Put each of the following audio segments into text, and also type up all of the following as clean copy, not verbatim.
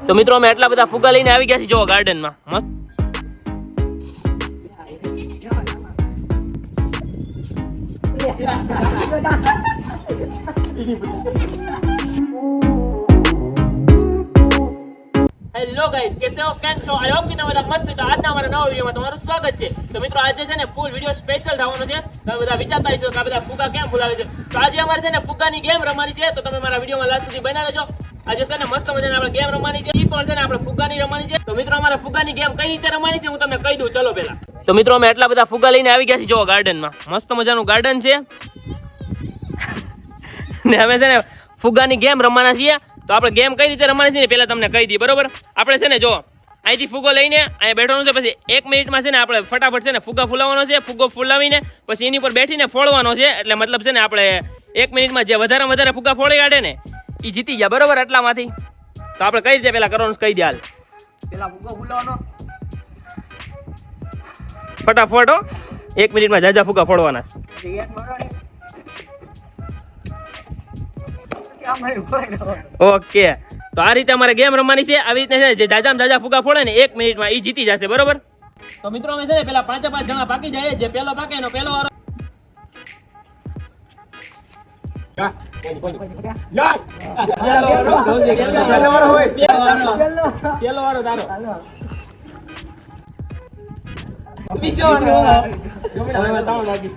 તો મિત્રો અમે એટલા બધા ફુગ્ગા લઈને આવી ગયા છીએ જો ગાર્ડનમાં મસ્ત હેલો ગાઈસ કેસે હો કેમ છો આઈ હોપ કે તમે બધા મસ્ત છો આજના અમારા નવા વિડિયોમાં તમારું સ્વાગત છે તો મિત્રો આજે છે ને ફૂલ વિડિયો સ્પેશિયલ થવાનો છે તમે બધા વિચારતા હશો કે આ બધા ફુગ્ગા કેમ ફૂલાવે છે તો આજે અમારે છે ને ફુગ્ગાની ગેમ રમવાની છે તો તમે મારા વિડિયોમાં લાસ્ટ સુધી બન્યા રહેજો આજે છે ને મસ્ત મજાની આપણે ગેમ રમવાની છે ઈ પણ છે ને આપણે ફુગ્ગાની રમવાની છે તો મિત્રો અમારે ફુગ્ગાની ગેમ કઈ રીતે રમવાની છે હું તમને કહી દઉં ચલો પહેલા તો મિત્રો અમે એટલા બધા ફુગ્ગા લઈને આવી ગયા છીએ જો ગાર્ડનમાં મસ્ત મજાનું ગાર્ડન છે ને અમે છે ને ફુગ્ગાની ગેમ રમવાના છીએ તો આપણે ગેમ કઈ રીતે રમવાની છે પહેલા તમને કહી દઈએ બરોબર આપણે છે ને જો અહીંથી ફુગ્ગો લઈને અહીંયા બેઠવાનું છે પછી 1 મિનિટમાં છે ને આપણે ફટાફટ છે ને ફુગ્ગા ફૂલાવવાનો છે ફુગ્ગો ફૂલાવીને પછી એની પર બેઠીને ફોડવાનો છે એટલે મતલબ છે ને આપણે 1 મિનિટમાં જે વધારે ફુગ્ગા ફોડી કાઢે ને એ જીતી ગયા બરોબર એટલામાંથી તો આપણે કઈ રીતે પહેલા કરવાનું કહી દે હાલ પહેલા ફુગ્ગો ફૂલાવવાનો ફટાફટ 1 મિનિટમાં જાજા ફુગ્ગા ફોડવાના ઓકે તો આ રીતે અમારે ગેમ રમવાની છે આવી રીતે છે જે જાજા ફુગા ફોડે ને 1 મિનિટમાં ઈ જીતી જશે બરોબર તો મિત્રો અમે છે ને પેલા 5 જણા પાકી જાય જે પહેલો પાકે એનો પહેલો વારો પહેલો વારો તારો બીજો વારો હવે તાવ લાગી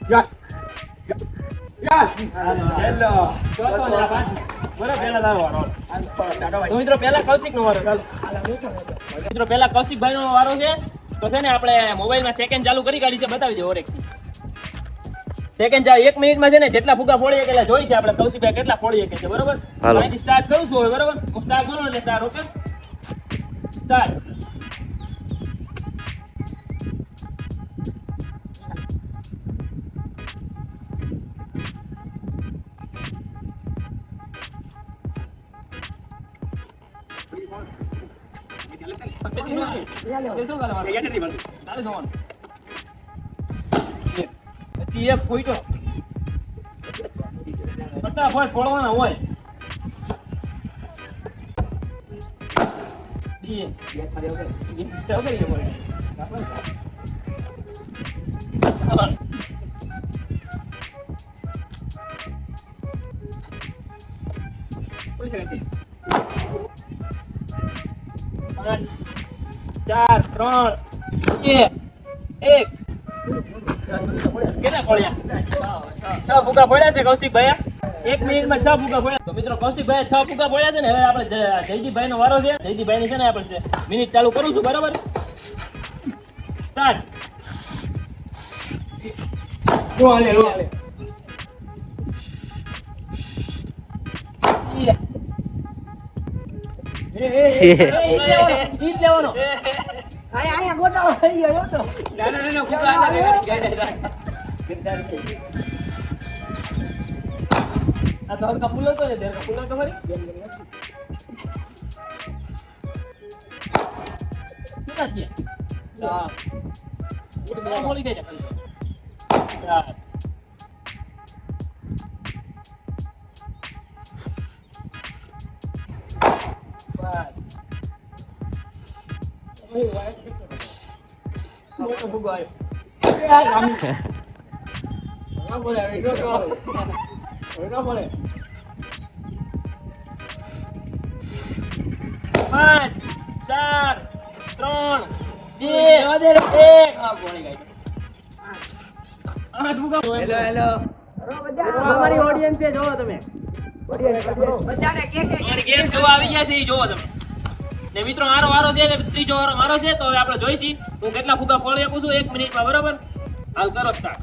Yes. Yes. Hello. બરાબર પહેલા તારો વારો. તો મિત્રો પહેલા કૌશિકનો વારો ચાલો. મિત્રો પહેલા કૌશિકભાઈનો વારો છે. તો છે ને આપણે મોબાઈલમાં સેકન્ડ ચાલુ કરી કાઢી છે બતાવી દે ઓરેકથી. સેકન્ડ 1 મિનિટમાં છે ને જેટલા ફુગા ફોડીએ કેટલા જોઈ છે આપણે કૌશિકભાઈ કેટલા ફોડીએ કે છે બરાબર. અહીંથી સ્ટાર્ટ કરું છું હવે બરાબર. હું સ્ટાર્ટ કરું એટલે સ્ટાર્ટ ઓકે. સ્ટાર્ટ. ફટાફટ ફોડવાના હોય ચાર 3 2 1 કેટલા ફોડ્યા 6 ફુગા ફોડ્યા છે કૌશિકભાઈ 1 મિનિટમાં 6 ફુગા ફોડ્યા તો મિત્રો કૌશિકભાઈ 6 ફુગા ફોડ્યા છે ને હવે આપણે જયદીપભાઈ નો વારો છે જયદીપભાઈ ની છે ને આપણે મિનિટ ચાલુ કરું છું બરાબર સ્ટાર્ટ લો હાલે ઈટ લેવાનો આયા ગોટાળો થઈ ગયો તો ના ફુગા આ તો કપૂલો તો છે દેર કપૂલો તો ખરી કેટલા થયા હા બોલી દે ચાર મોટો ફુગો આવ્યો ના બોલે બોલે 5 4 3 2 1 આ બોલી ગઈ 8 ફુગા હેલો અમારી ઓડિયન્સ છે જોવો તમે બધાને કે ગેમ જોવા આવી ગયા છે ઈ જોવો તમે ને મિત્રો મારો વારો છે ને ત્રીજો વારો મારો છે તો હવે આપણે જોઈશી હું કેટલા ફુગા ફોડી શકું છું 1 મિનિટમાં બરોબર હાલ કરો સ્ટાર્ટ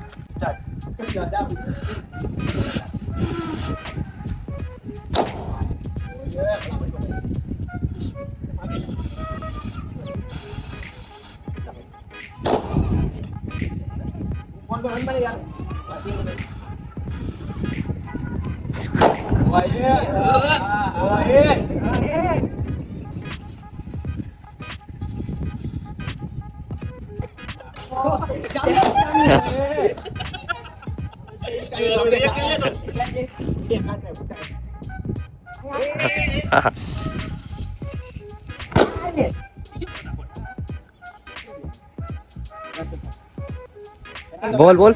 બોલ બોલ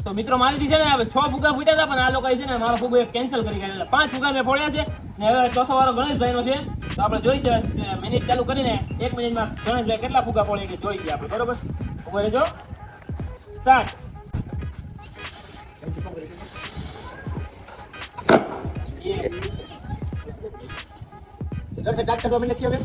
તો મિત્રો મારી છે ને 6 ફુગા ફૂટ્યા હતા પણ આ લોકો છે ને મારો ફુગો એક કેન્સલ કરી કાઢેલા 5 ફુગા મેં ફોડ્યા છે ને હવે ચોથો વારો ગણેશભાઈ નો છે તો આપણે જોઈ છે મિનિટ ચાલુ કરીને 1 મિનિટમાં ગણેશભાઈ કેટલા ફુગા ફોડે કે જોઈ છે આપણે બરોબર ઉભો રહેજો સ્ટાર્ટ से काट करवा में अच्छी है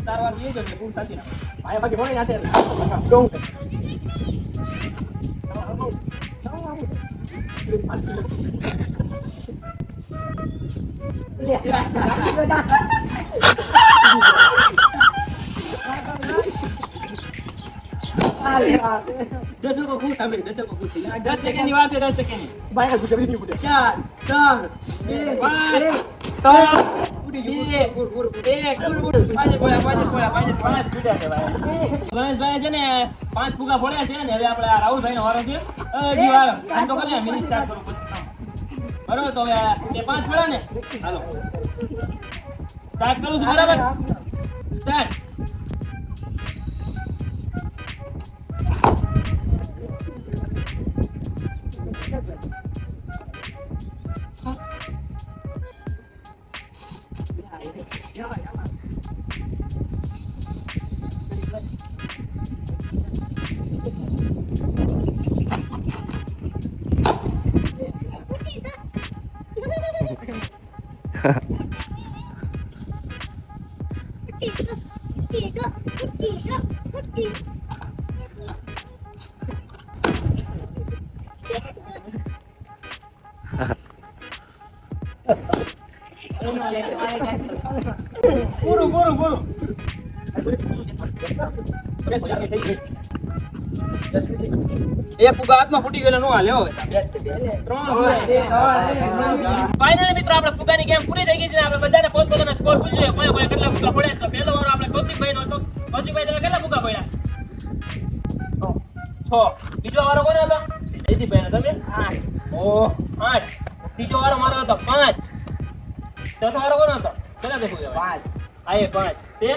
તારવાર લઈ જજો ફૂલ સાચી आया बाकी बोले आते हैं क्यों દસ કો ખુશ આવે 10 સેકન્ડ ની વાત છે 10 સેકન્ડ भाई का कुछ भी नहीं पूछे 4 3 2 ગણેશભાઈ છે ને 5 ફુગા ફોડ્યા છે ને હવે આપણે આ રાહુલભાઈ નો વારો છે જી વારો આમ તો કરીએ મિનિટ સ્ટાર્ટ કરો પછી બરોબર તો હવે તે 5 ફોડ્યા ને હાલો સ્ટાર્ટ કરું છું બરાબર સ્ટાર્ટ પૂરું પૂરું પૂરું એક ફુગા હાથમાં ફૂટી ગયેલો નો હાલે હવે ફાઇનલી મિત્રો આપણે ફુગાની ગેમ પૂરી થઈ ગઈ છે આપણે બધાને પોતપોતાના સ્કોર પૂછ્યો કોણે કોણે કેટલા ફુગા પડ્યા તો પહેલો વારો આપણે કૌશિકભાઈ નો હતો કૌશિકભાઈ તમે કેટલા ફુગા પડ્યા 6 બીજો વારો કોનો હતો જયદીપભાઈ નો તમે 8 ઓહ 8 ત્રીજો વારો મારો હતો 5 ચોથો વારો કોનો હતો કેટલા દેખો 5 આ એ 5 તે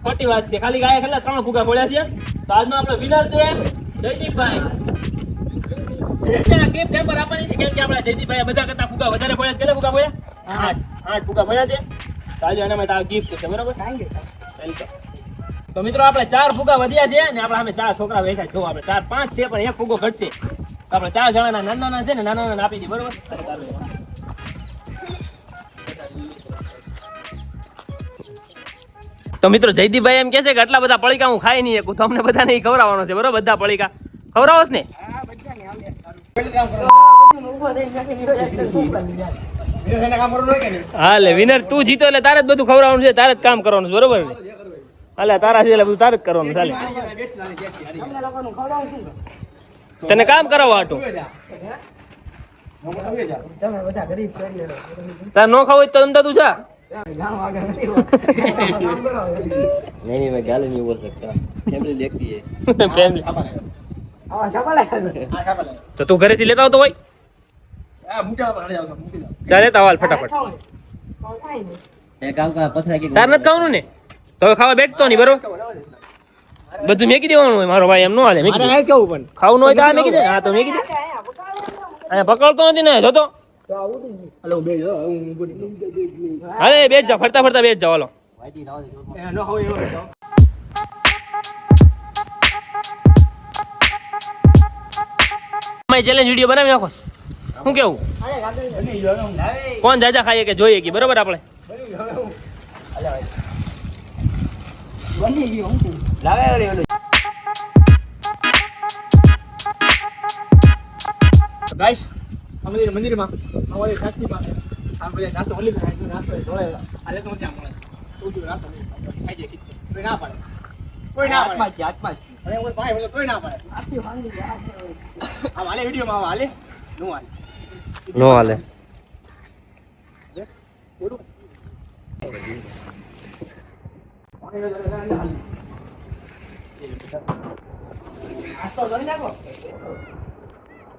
ખોટી વાત છે ખાલી ગાય કેટલા 3 ફુગા પડ્યા છે તો આજનો આપણો વિનર છે જયદીપભાઈ એટલે ગિફ્ટ હેમ્પર આપવાની છે કેમ કે આપણા જયદીપભાઈ બધા કરતા ફુગા વધારે પડ્યા છે કેટલા ફુગા પડ્યા 8 ફુગા પડ્યા છે તો આજે એના માટે આ ગિફ્ટ છે બરાબર તો મિત્રો આપણે 4 ફુગા વધ્યા છે અને આપણા સામે 4 છોકરા બેઠા છે જો આપણે 4 5 છે પણ એક ફુગો ઘટશે તો આપણે 4 જણાના નાના છે ને નાના આપી દી બરોબર તો મિત્રો જયદીપભાઈ એમ કહે છે કે આટલા બધા પડીકા હું ખાઈ નહીં શકું તમને બધાને ખવડાવવાનો છે બરોબર બધા પડીકા ખવડાવો ને હાલે વિનર તું જીતો એટલે તારે જ બધું ખવડાવવાનું છે તારે જ કામ કરવાનું છે બરોબર ને હાલે તારા છે એટલે બધું તારે જ કરવાનું ચાલે તને કામ કરાવવા હાટું તારે નો ખાવું તો અમદાવાદ તું જા नहीं मैं गाली नहीं बोल सकता फैमिली देखती है ફેમિલી તો તું ઘરેથી લેતા આવતો હોય ચાલ લેતા હાલ ફટાફટ एक काम का पथरा की તાર નથી ખાવાનું ને તો હવે ખાવા બેઠતો નહીં બરોબર બધું મેકી દેવાનું હોય મારો ભાઈ એમ નો હાલે મેકી દે કેવું પણ ખાવું ન હોય તો આ મેકી દે હા તો મેકી દે અહીંયા પકડતો નથી ને જોતો હલો બે જો હાલે બેઠ જા ફરતા ફરતા બેઠ જાવ હાલો નો હોય મેં ચેલેન્જ વિડિયો બનાવી નાખો શું કેવું કોણ જાજા ખાઈએ કે જોઈએ કે બરોબર આપણે लावे ओले ओले ગાઈસ મંદિરમાં અમારી સાચીમાં આ બધા નાસ્તો ઓલી નાસ્તો જોડાયેલા આલે તો ત્યાં મળે ઉઠું નાસ્તો ખાઈ જાય કોઈ ના પાડે હાથમાં અને ઓર ભાઈ બોલો કોઈ ના પાડે આ વાલે વિડિયોમાં આવા હાલે નો હાલે નો હાલે બોલું નાસ્તો કરી નાખો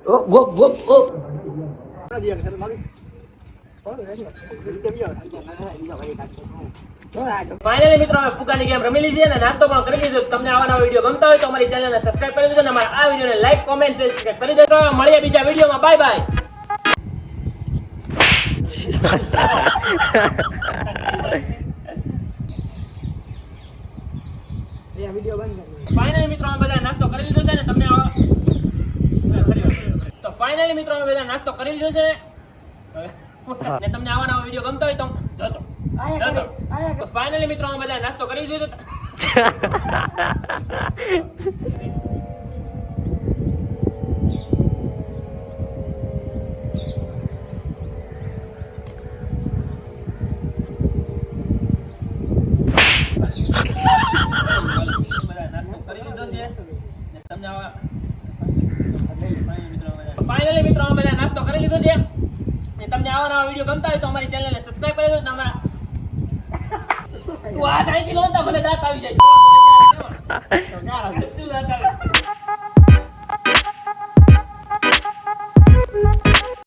ઓ ગોપ ગોપ ઓ ફાઇનલી મિત્રો અમે ફુગાની ગેમ રમી લીધી અને નાસ્તો પણ કરી લીધો. તમને આવા નવા વિડીયો ગમતા હોય તો અમારી ચેનલને સબસ્ક્રાઇબ કરી દેજો અને અમારા આ વિડીયોને લાઈક કોમેન્ટ શેર કરી દેજો. મળીએ બીજા વિડીયોમાં. Bye bye. ફાઇનલી મિત્રો અમે બધા નાસ્તો કરી લીધો છે ને તમને તો ફાઇનલી મિત્રો અમે બધા નાસ્તો કરી લીધો છે ને તમને આવા નવા વિડીયો ગમતા હોય તો જોતો તો ફાઇનલી મિત્રો અમે બધા નાસ્તો કરી લીધો છે. ફાઇનલી મિત્રો અમે બધા નાસ્તો કરી લીધો છે અને તમને આવા નવા વિડીયો ગમતા હોય તો અમારી ચેનલને સબસ્ક્રાઇબ કરી દેજો. તમારા તું આ થાય કે લો મને દાંત આવી જાય. શું દાંત આવે?